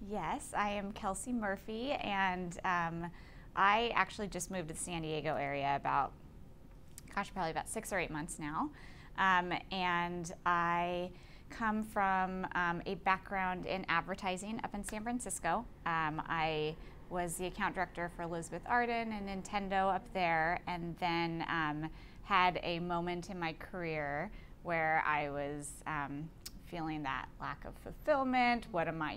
Yes, I am Kelsey Murphy, and I actually just moved to the San Diego area probably about 6 or 8 months now. And I come from a background in advertising up in San Francisco. I was the account director for Elizabeth Arden and Nintendo up there, and then had a moment in my career where I was feeling that lack of fulfillment. What am I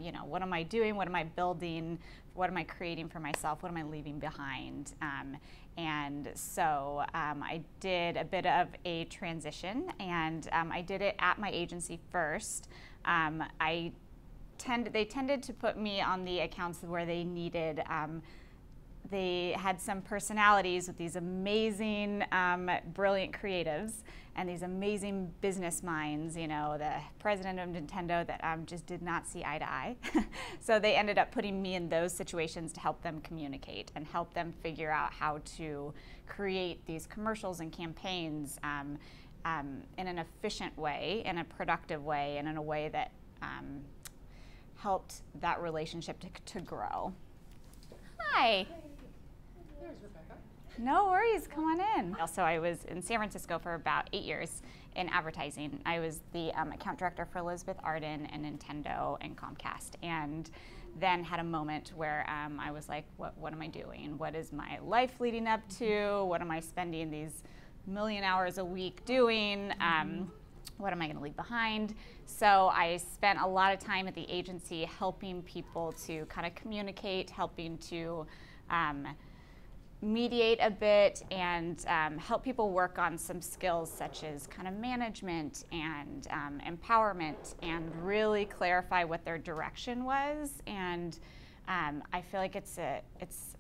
doing? What am I building? What am I creating for myself? What am I leaving behind? And so I did a bit of a transition, and I did it at my agency first. They tended to put me on the accounts where they needed. They had some personalities with these amazing, brilliant creatives and these amazing business minds, you know, the president of Nintendo that just did not see eye to eye. So they ended up putting me in those situations to help them communicate and help them figure out how to create these commercials and campaigns in an efficient way, in a productive way, and in a way that helped that relationship to grow. Hi. There's Rebecca. No worries, come on in. Also, I was in San Francisco for about 8 years in advertising. I was the account director for Elizabeth Arden and Nintendo and Comcast, and then had a moment where I was like, what am I doing? What is my life leading up to? What am I spending these million hours a week doing? What am I going to leave behind? So I spent a lot of time at the agency helping people to kind of communicate, helping to mediate a bit, and help people work on some skills such as kind of management and empowerment, and really clarify what their direction was. And I feel like it's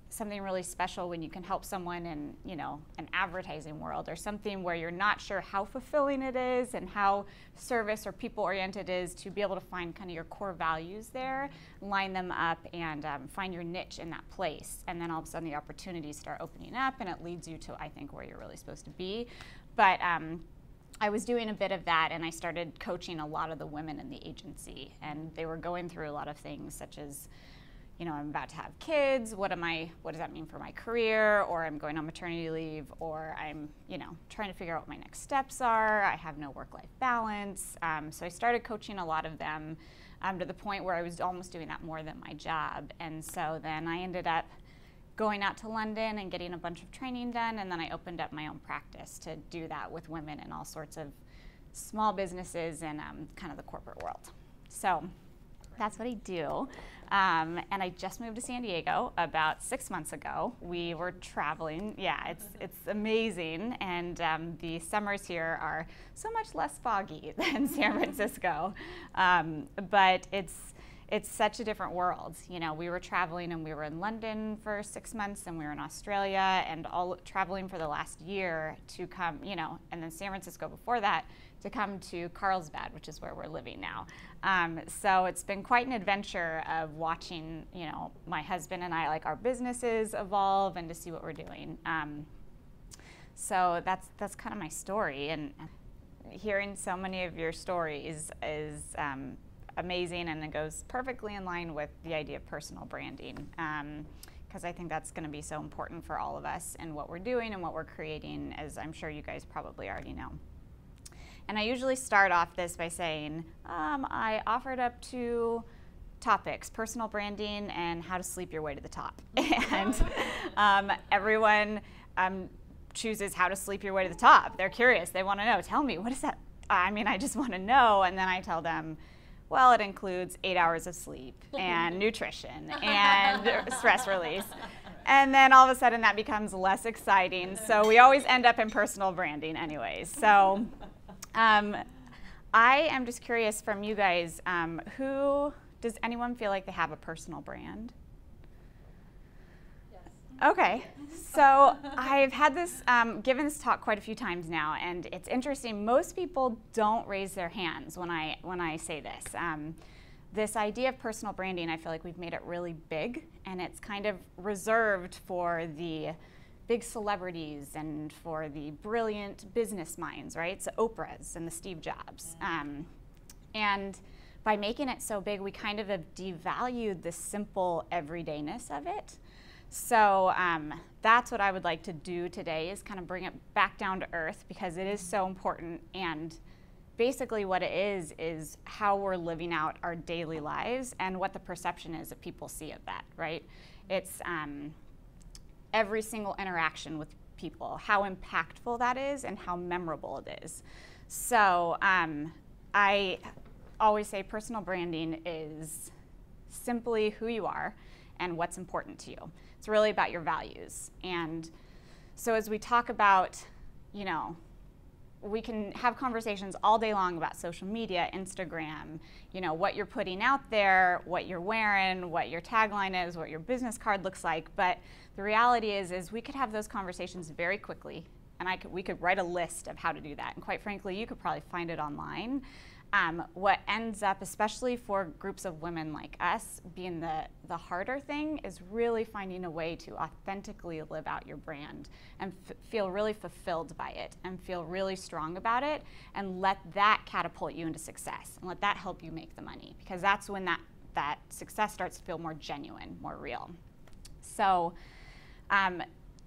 something really special when you can help someone in, you know, an advertising world or something where you're not sure how fulfilling it is and how service or people oriented is, to be able to find kind of your core values there, line them up, and find your niche in that place. And then all of a sudden the opportunities start opening up, and it leads you to, I think, where you're really supposed to be. But I was doing a bit of that, and I started coaching a lot of the women in the agency, and they were going through a lot of things such as, you know, I'm about to have kids, what does that mean for my career? Or I'm going on maternity leave, or I'm, you know, trying to figure out what my next steps are. I have no work-life balance. So I started coaching a lot of them to the point where I was almost doing that more than my job. And so then I ended up going out to London and getting a bunch of training done, and then I opened up my own practice to do that with women in all sorts of small businesses and kind of the corporate world. So that's what I do. And I just moved to San Diego about 6 months ago. We were traveling. Yeah, it's amazing. And the summers here are so much less foggy than San Francisco. But it's such a different world. You know, we were traveling, and we were in London for 6 months, and we were in Australia, and all traveling for the last year to come, you know, and then San Francisco before that, to come to Carlsbad, which is where we're living now. So it's been quite an adventure of watching, you know, my husband and I, like, our businesses evolve, and to see what we're doing. So that's kind of my story, and hearing so many of your stories is amazing, and it goes perfectly in line with the idea of personal branding, because I think that's going to be so important for all of us and what we're doing and what we're creating, as I'm sure you guys probably already know. And I usually start off this by saying, I offered up 2 topics: personal branding and how to sleep your way to the top. And everyone chooses how to sleep your way to the top. They're curious. They want to know. Tell me, what is that? I mean, I just want to know. And then I tell them, well, it includes 8 hours of sleep and nutrition and stress release. And then all of a sudden that becomes less exciting. So we always end up in personal branding anyways. So I am just curious from you guys, does anyone feel like they have a personal brand? Yes. Okay, so I've had this, given this talk quite a few times now, and it's interesting. Most people don't raise their hands when I say this. This idea of personal branding, I feel like we've made it really big, and it's kind of reserved for the big celebrities and for the brilliant business minds, right? So Oprah's and the Steve Jobs. by making it so big, we kind of have devalued the simple everydayness of it. So that's what I would like to do today, is kind of bring it back down to earth, because it is so important. And basically what it is how we're living out our daily lives and what the perception is that people see of that, right? It's every single interaction with people, how impactful that is and how memorable it is. So I always say personal branding is simply who you are and what's important to you. It's really about your values. And so as we talk about, you know, we can have conversations all day long about social media, Instagram, you know, what you're putting out there, what you're wearing, what your tagline is, what your business card looks like. But the reality is we could have those conversations very quickly, and we could write a list of how to do that. And quite frankly, you could probably find it online. What ends up, especially for groups of women like us, being the harder thing is really finding a way to authentically live out your brand and feel really fulfilled by it and feel really strong about it, and let that catapult you into success and let that help you make the money, because that's when that success starts to feel more genuine, more real. So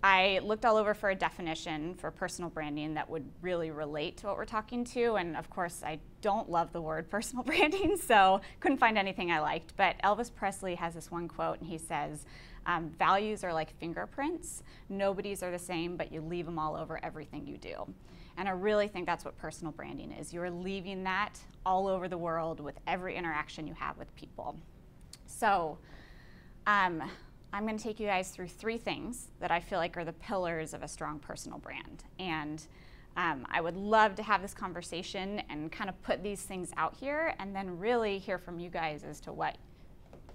I looked all over for a definition for personal branding that would really relate to what we're talking to, and of course I don't love the word personal branding, so couldn't find anything I liked. But Elvis Presley has this one quote, and he says, values are like fingerprints. Nobody's are the same, but you leave them all over everything you do. And I really think that's what personal branding is. You're leaving that all over the world with every interaction you have with people. So I'm going to take you guys through 3 things that I feel like are the pillars of a strong personal brand. And I would love to have this conversation and kind of put these things out here, and then really hear from you guys as to what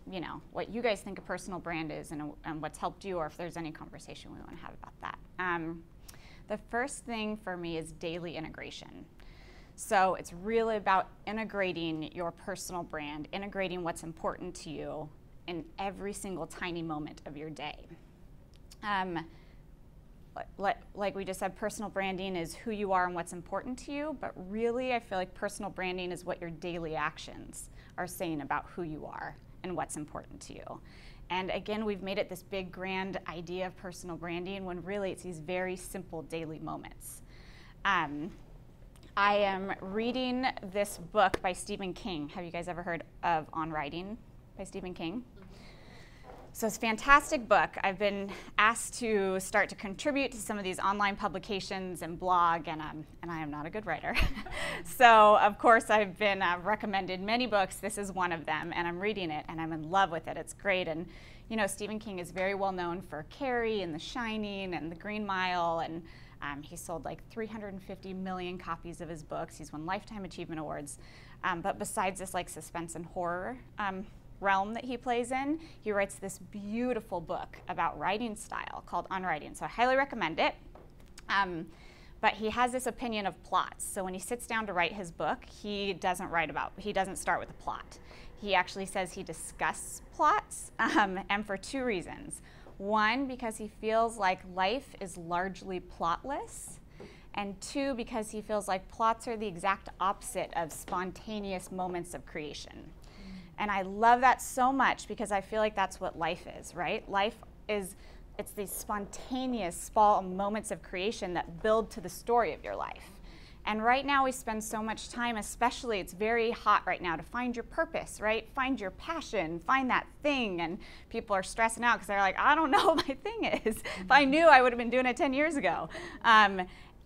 you guys think a personal brand is, and what's helped you, or if there's any conversation we want to have about that. The first thing for me is daily integration. So it's really about integrating your personal brand, integrating what's important to you in every single tiny moment of your day. Like we just said, personal branding is who you are and what's important to you, but really I feel like personal branding is what your daily actions are saying about who you are and what's important to you. And again, we've made it this big grand idea of personal branding, when really it's these very simple daily moments. I am reading this book by Stephen King. Have you guys ever heard of On Writing by Stephen King? So it's a fantastic book. I've been asked to start to contribute to some of these online publications and blog, and I am not a good writer. So of course I've been recommended many books. This is one of them, and I'm reading it, and I'm in love with it. It's great. And you know, Stephen King is very well known for Carrie and The Shining and The Green Mile, and he sold like 350 million copies of his books. He's won Lifetime Achievement Awards. But besides this like suspense and horror realm that he plays in, he writes this beautiful book about writing style called On Writing. So I highly recommend it. But he has this opinion of plots. So when he sits down to write his book, he doesn't start with a plot. He actually says he discusses plots, and for 2 reasons. One, because he feels like life is largely plotless, and 2, because he feels like plots are the exact opposite of spontaneous moments of creation. And I love that so much, because I feel like that's what life is, right? Life is, it's these spontaneous small moments of creation that build to the story of your life. And right now we spend so much time, especially it's very hot right now, to find your purpose, right? Find your passion, find that thing. And people are stressing out because they're like, I don't know what my thing is. If I knew, I would have been doing it 10 years ago.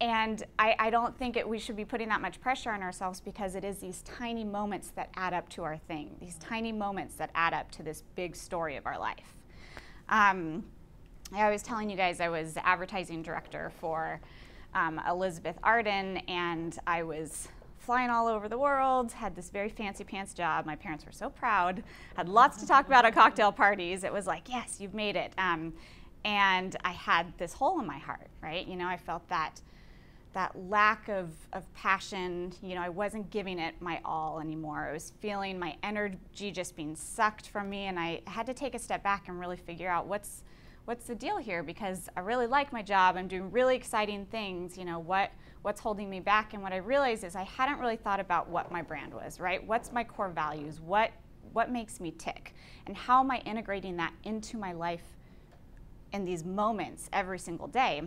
And I don't think we should be putting that much pressure on ourselves, because it is these tiny moments that add up to our thing, these tiny moments that add up to this big story of our life. I was telling you guys I was advertising director for Elizabeth Arden, and I was flying all over the world, had this very fancy pants job. My parents were so proud, had lots to talk about at cocktail parties. It was like, yes, you've made it. And I had this hole in my heart, right? You know, I felt that lack of passion. You know, I wasn't giving it my all anymore. I was feeling my energy just being sucked from me, and I had to take a step back and really figure out what's the deal here, because I really like my job. I'm doing really exciting things. You know, what what's holding me back? And what I realized is I hadn't really thought about what my brand was, right? What's my core values? What makes me tick? And how am I integrating that into my life in these moments every single day?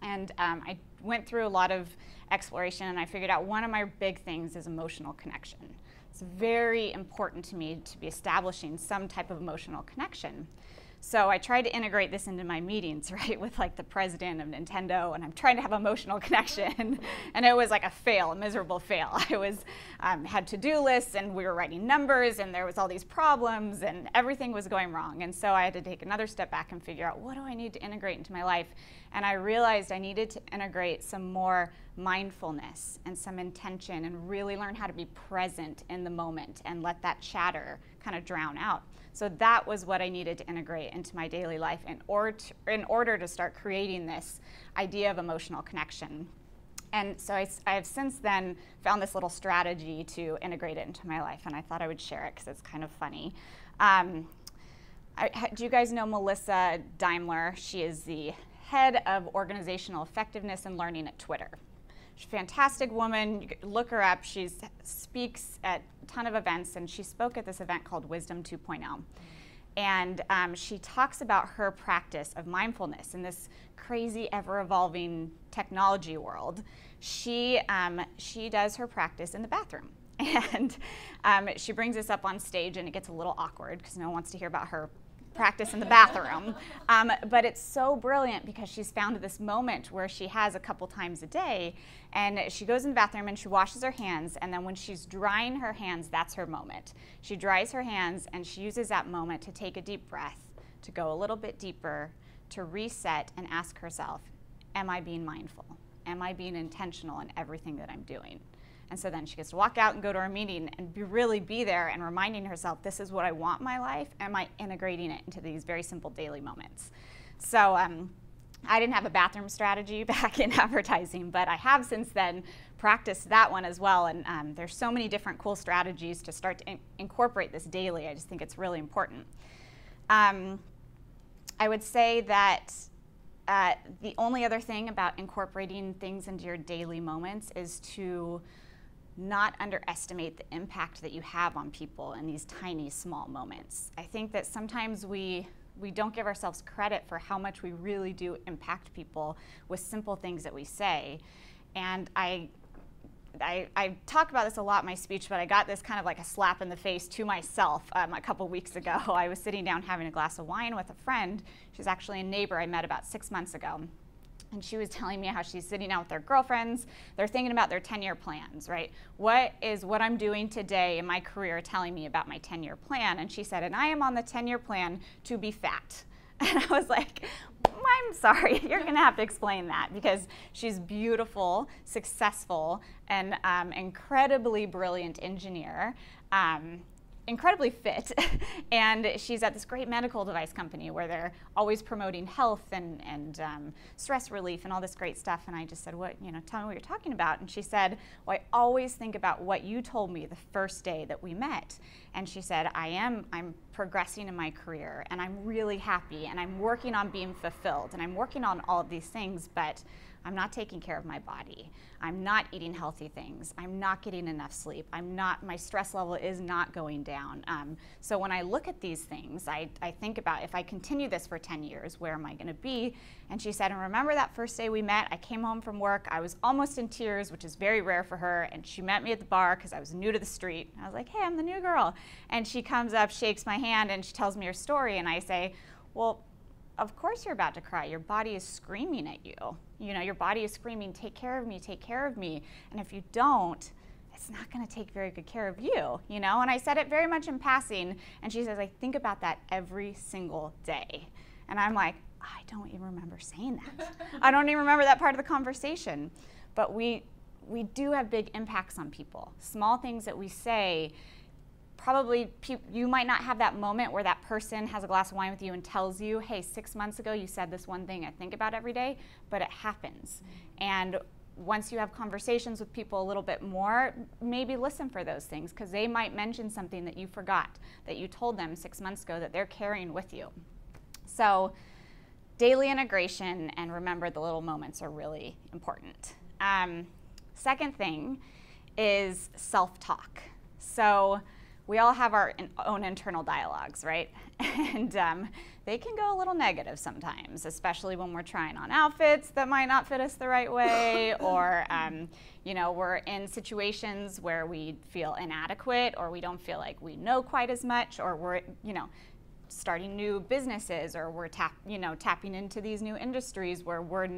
And I went through a lot of exploration, and I figured out one of my big things is emotional connection. It's very important to me to be establishing some type of emotional connection. So I tried to integrate this into my meetings, right, with like the president of Nintendo, and I'm trying to have emotional connection, and it was like a miserable fail. I was had to-do lists, and we were writing numbers, and there was all these problems, and everything was going wrong. And so I had to take another step back and figure out, what do I need to integrate into my life? And I realized I needed to integrate some more mindfulness and some intention, and really learn how to be present in the moment and let that chatter kind of drown out. So that was what I needed to integrate into my daily life in order to start creating this idea of emotional connection. And so I have since then found this little strategy to integrate it into my life, and I thought I would share it because it's kind of funny. Do you guys know Melissa Daimler? She is the head of organizational effectiveness and learning at Twitter. She's a fantastic woman. You can look her up. She speaks at a ton of events, and she spoke at this event called Wisdom 2.0. And she talks about her practice of mindfulness in this crazy, ever-evolving technology world. She does her practice in the bathroom. And she brings this up on stage, and it gets a little awkward because no one wants to hear about her practice in the bathroom. But it's so brilliant because she's found this moment where she has a couple times a day, and she goes in the bathroom and she washes her hands, and then when she's drying her hands, that's her moment. She dries her hands, and she uses that moment to take a deep breath, to go a little bit deeper, to reset and ask herself, am I being mindful? Am I being intentional in everything that I'm doing? And so then she gets to walk out and go to her meeting and really be there and reminding herself, this is what I want in my life. Am I integrating it into these very simple daily moments? So I didn't have a bathroom strategy back in advertising, but I have since then practiced that one as well. And there's so many different cool strategies to start to incorporate this daily. I just think it's really important. I would say that the only other thing about incorporating things into your daily moments is to not underestimate the impact that you have on people in these tiny, small moments. I think that sometimes we don't give ourselves credit for how much we really do impact people with simple things that we say. And I talk about this a lot in my speech, but I got this kind of like a slap in the face to myself a couple weeks ago. I was sitting down having a glass of wine with a friend. She's actually a neighbor I met about 6 months ago. And she was telling me how she's sitting out with their girlfriends. They're thinking about their 10-year plans, right? What is what I'm doing today in my career telling me about my 10-year plan? And she said, and I am on the 10-year plan to be fat. And I was like, I'm sorry, you're going to have to explain that, because she's beautiful, successful, and incredibly brilliant engineer. Incredibly fit, and she's at this great medical device company where they're always promoting health and stress relief and all this great stuff. And I just said, tell me what you're talking about. And she said, well, I always think about what you told me the first day that we met. And she said, I'm progressing in my career, and I'm really happy, and I'm working on being fulfilled, and I'm working on all of these things, but I'm not taking care of my body. I'm not eating healthy things. I'm not getting enough sleep. My stress level is not going down. So when I look at these things, I think about, if I continue this for 10 years, where am I going to be? And she said, and remember that first day we met, I came home from work, I was almost in tears, which is very rare for her, and she met me at the bar because I was new to the street. I was like, hey, I'm the new girl. And she comes up, shakes my hand, and she tells me her story, and I say, well, of course you're about to cry. Your body is screaming at you. Your body is screaming, take care of me, take care of me. And if you don't, it's not going to take very good care of you, And I said it very much in passing, and she says, I think about that every single day. And I'm like, I don't even remember saying that. I don't even remember that part of the conversation. But we do have big impacts on people. Small things that we say, probably you might not have that moment where that person has a glass of wine with you and tells you, hey, 6 months ago you said this one thing I think about every day, but it happens. And once you have conversations with people a little bit more, maybe listen for those things, because they might mention something that you forgot, that you told them 6 months ago, that they're carrying with you. So daily integration, and remember the little moments are really important. Second thing is self-talk. So we all have our own internal dialogues, right? And they can go a little negative sometimes, especially when we're trying on outfits that might not fit us the right way, or you know, we're in situations where we feel inadequate, or we don't feel like we know quite as much, or we're, you know, starting new businesses, or we're tapping into these new industries where we're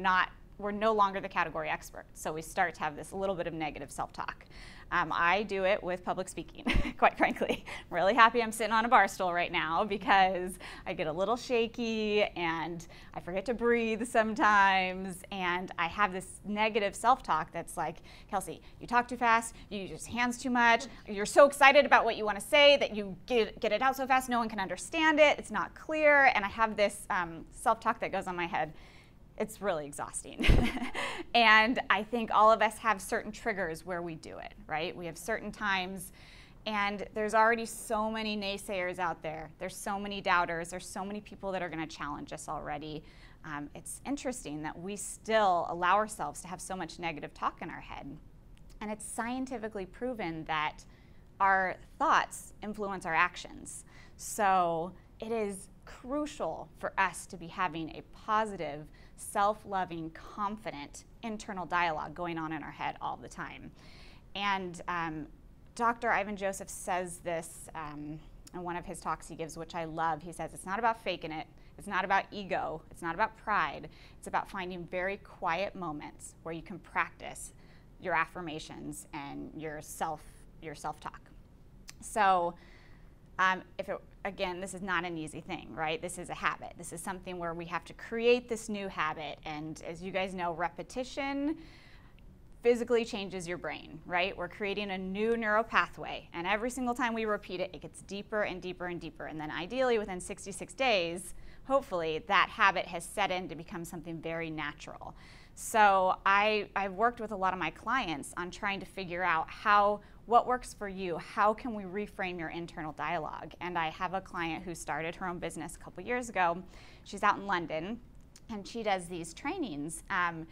no longer the category expert. So we start to have this little bit of negative self-talk. I do it with public speaking, quite frankly. I'm really happy I'm sitting on a bar stool right now because I get a little shaky and I forget to breathe sometimes, and I have this negative self-talk that's like, Kelsey, you talk too fast, you use your hands too much, you're so excited about what you want to say that you get it out so fast no one can understand it, it's not clear, and I have this self-talk that goes on my head. It's really exhausting. And I think all of us have certain triggers where we do it, right? We have certain times, and there's already so many naysayers out there. There's so many doubters. There's so many people that are going to challenge us already. It's interesting that we still allow ourselves to have so much negative talk in our head. And it's scientifically proven that our thoughts influence our actions. So it is crucial for us to be having a positive, self-loving, confident internal dialogue going on in our head all the time. And Dr. Ivan Joseph says this in one of his talks he gives, which I love. He says, it's not about faking it. It's not about ego. It's not about pride. It's about finding very quiet moments where you can practice your affirmations and your self-talk. So again, this is not an easy thing, right? This is a habit. This is something where we have to create this new habit. And as you guys know, repetition physically changes your brain, right? We're creating a new neural pathway. And every single time we repeat it, it gets deeper and deeper and deeper. And then ideally within 66 days, hopefully that habit has set in to become something very natural. So I've worked with a lot of my clients on trying to figure out what works for you? How can we reframe your internal dialogue? And I have a client who started her own business a couple years ago. She's out in London, and she does these trainings. And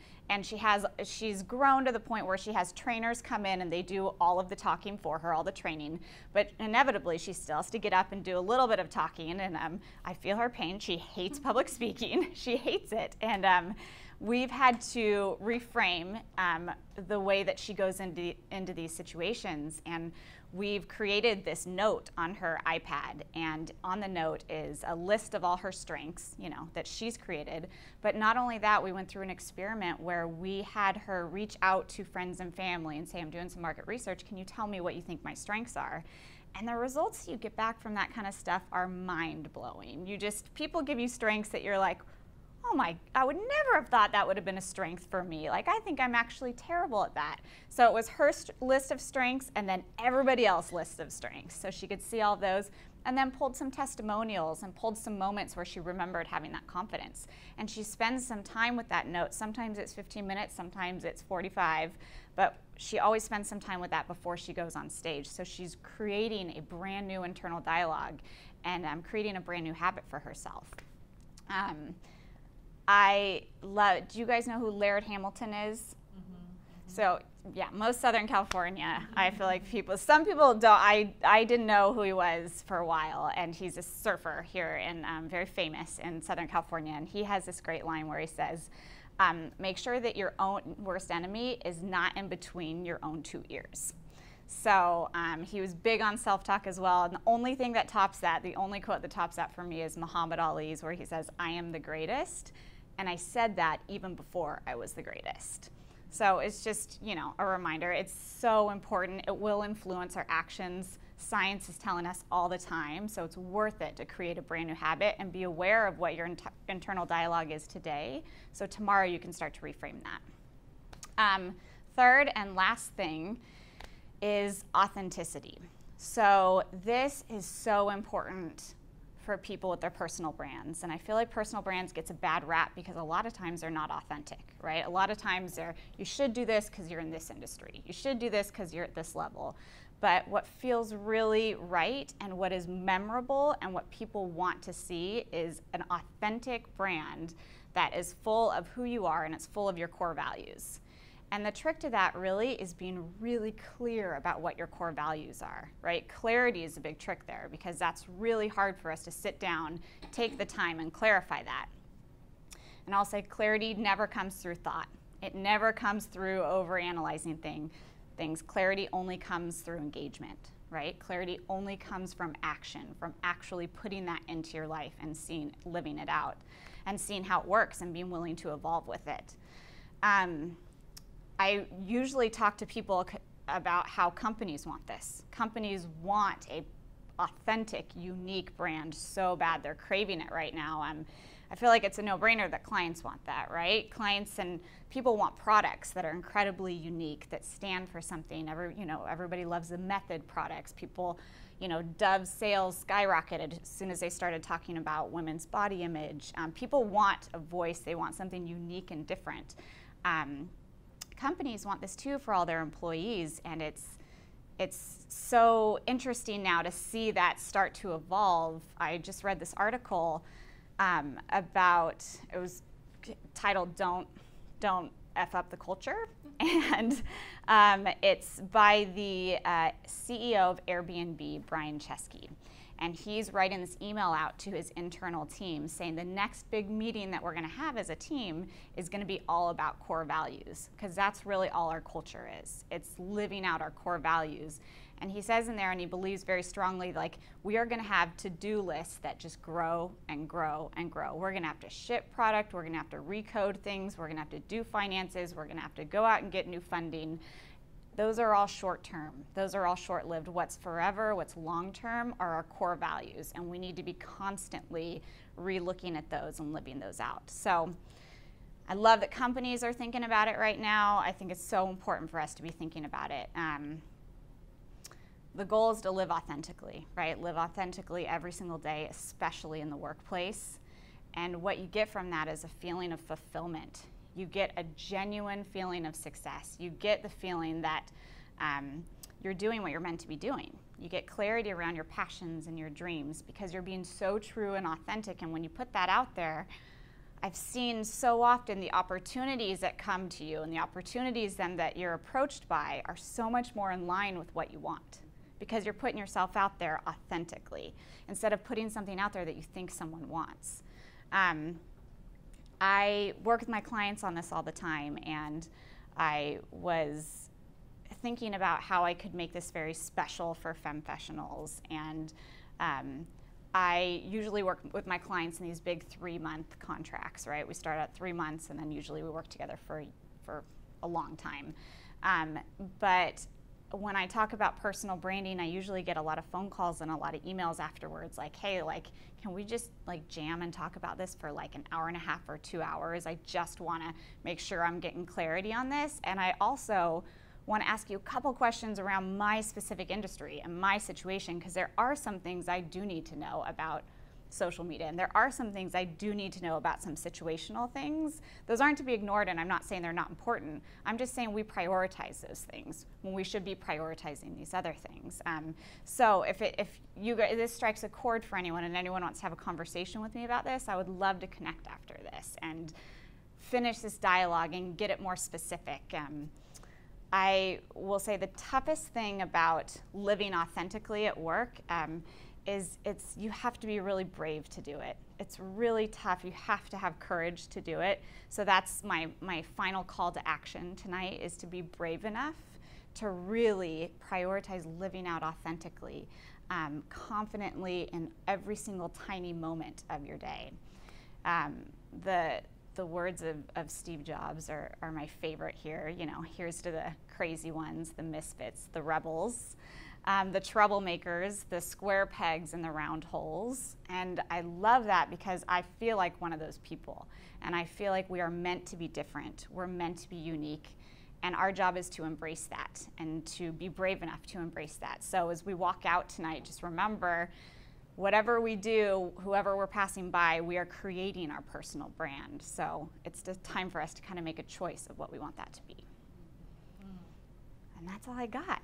she's grown to the point where she has trainers come in and they do all of the talking for her, all the training. But inevitably, she still has to get up and do a little bit of talking. And I feel her pain. She hates public speaking. She hates it. And we've had to reframe the way that she goes into these situations, and we've created this note on her iPad, and on the note is a list of all her strengths, you know, that she's created. But not only that, we went through an experiment where we had her reach out to friends and family and say, I'm doing some market research, can you tell me what you think my strengths are? And the results you get back from that kind of stuff are mind-blowing. People give you strengths that you're like, oh my, I would never have thought that would have been a strength for me. Like, I think I'm actually terrible at that. So it was her list of strengths and then everybody else's list of strengths. So she could see all of those, and then pulled some testimonials and pulled some moments where she remembered having that confidence. And she spends some time with that note. Sometimes it's 15 minutes, sometimes it's 45, but she always spends some time with that before she goes on stage. So she's creating a brand new internal dialogue and creating a brand new habit for herself. Do you guys know who Laird Hamilton is? So yeah, most Southern California, I feel like some people don't, I didn't know who he was for a while, and he's a surfer here and very famous in Southern California, and he has this great line where he says, make sure that your own worst enemy is not in between your own two ears. So he was big on self-talk as well, and the only thing that tops that, the only quote that tops that for me is Muhammad Ali's, where he says, I am the greatest, and I said that even before I was the greatest. So it's just, you know, a reminder. It's so important. It will influence our actions. Science is telling us all the time, so it's worth it to create a brand new habit and be aware of what your internal dialogue is today, so tomorrow you can start to reframe that. Third and last thing is authenticity. So this is so important for people with their personal brands. And I feel like personal brands gets a bad rap because a lot of times they're not authentic, right? A lot of times you should do this because you're in this industry. You should do this because you're at this level. But what feels really right and what is memorable and what people want to see is an authentic brand that is full of who you are and it's full of your core values. And the trick to that really is being really clear about what your core values are, right? Clarity is a big trick there, because that's really hard for us to sit down, take the time, and clarify that. And I'll say clarity never comes through thought. It never comes through overanalyzing things. Clarity only comes through engagement, right? Clarity only comes from action, from actually putting that into your life and living it out, and seeing how it works and being willing to evolve with it. I usually talk to people about how companies want this. Companies want a authentic, unique brand so bad. They're craving it right now. I feel like it's a no-brainer that clients want that, right? Clients and people want products that are incredibly unique, that stand for something. Everybody loves the method products. People, Dove's sales skyrocketed as soon as they started talking about women's body image. People want a voice. They want something unique and different. Companies want this too for all their employees, and it's so interesting now to see that start to evolve. I just read this article about, it was titled "Don't F Up the Culture," and it's by the CEO of Airbnb, Brian Chesky. And he's writing this email out to his internal team saying the next big meeting that we're going to have as a team is going to be all about core values, because that's really all our culture is. It's living out our core values. And he says in there, and he believes very strongly, like, we are going to have to-do lists that just grow and grow and grow. We're going to have to ship product. We're going to have to recode things. We're going to have to do finances. We're going to have to go out and get new funding. Those are all short-term. Those are all short-lived. What's forever, what's long-term are our core values, and we need to be constantly re-looking at those and living those out. So I love that companies are thinking about it right now. I think it's so important for us to be thinking about it. The goal is to live authentically, right? Live authentically every single day, especially in the workplace. And what you get from that is a feeling of fulfillment. You get a genuine feeling of success. You get the feeling that you're doing what you're meant to be doing. You get clarity around your passions and your dreams because you're being so true and authentic. And when you put that out there, I've seen so often the opportunities that come to you and the opportunities then that you're approached by are so much more in line with what you want, because you're putting yourself out there authentically instead of putting something out there that you think someone wants. I work with my clients on this all the time, and I was thinking about how I could make this very special for femfessionals. And I usually work with my clients in these big 3-month contracts, right? We start at 3 months, and then usually we work together for a long time. But when I talk about personal branding, I usually get a lot of phone calls and a lot of emails afterwards, like, hey, can we just jam and talk about this for an hour and a half or 2 hours? I just want to make sure I'm getting clarity on this. And I also want to ask you a couple questions around my specific industry and my situation, because there are some things I do need to know about social media, and there are some things I do need to know about some situational things. Those aren't to be ignored, and I'm not saying they're not important. I'm just saying we prioritize those things when we should be prioritizing these other things. So if this strikes a chord for anyone and anyone wants to have a conversation with me about this, I would love to connect after this and finish this dialogue and get it more specific. I will say the toughest thing about living authentically at work is you have to be really brave to do it. It's really tough. You have to have courage to do it. So that's my final call to action tonight, is to be brave enough to really prioritize living out authentically, confidently in every single tiny moment of your day. The words of Steve Jobs are my favorite here. Here's to the crazy ones, the misfits, the rebels, the troublemakers, the square pegs and the round holes. And I love that because I feel like one of those people. And I feel like we are meant to be different. We're meant to be unique. And our job is to embrace that and to be brave enough to embrace that. So as we walk out tonight, just remember, whatever we do, whoever we're passing by, we are creating our personal brand. So it's the time for us to kind of make a choice of what we want that to be. And that's all I got.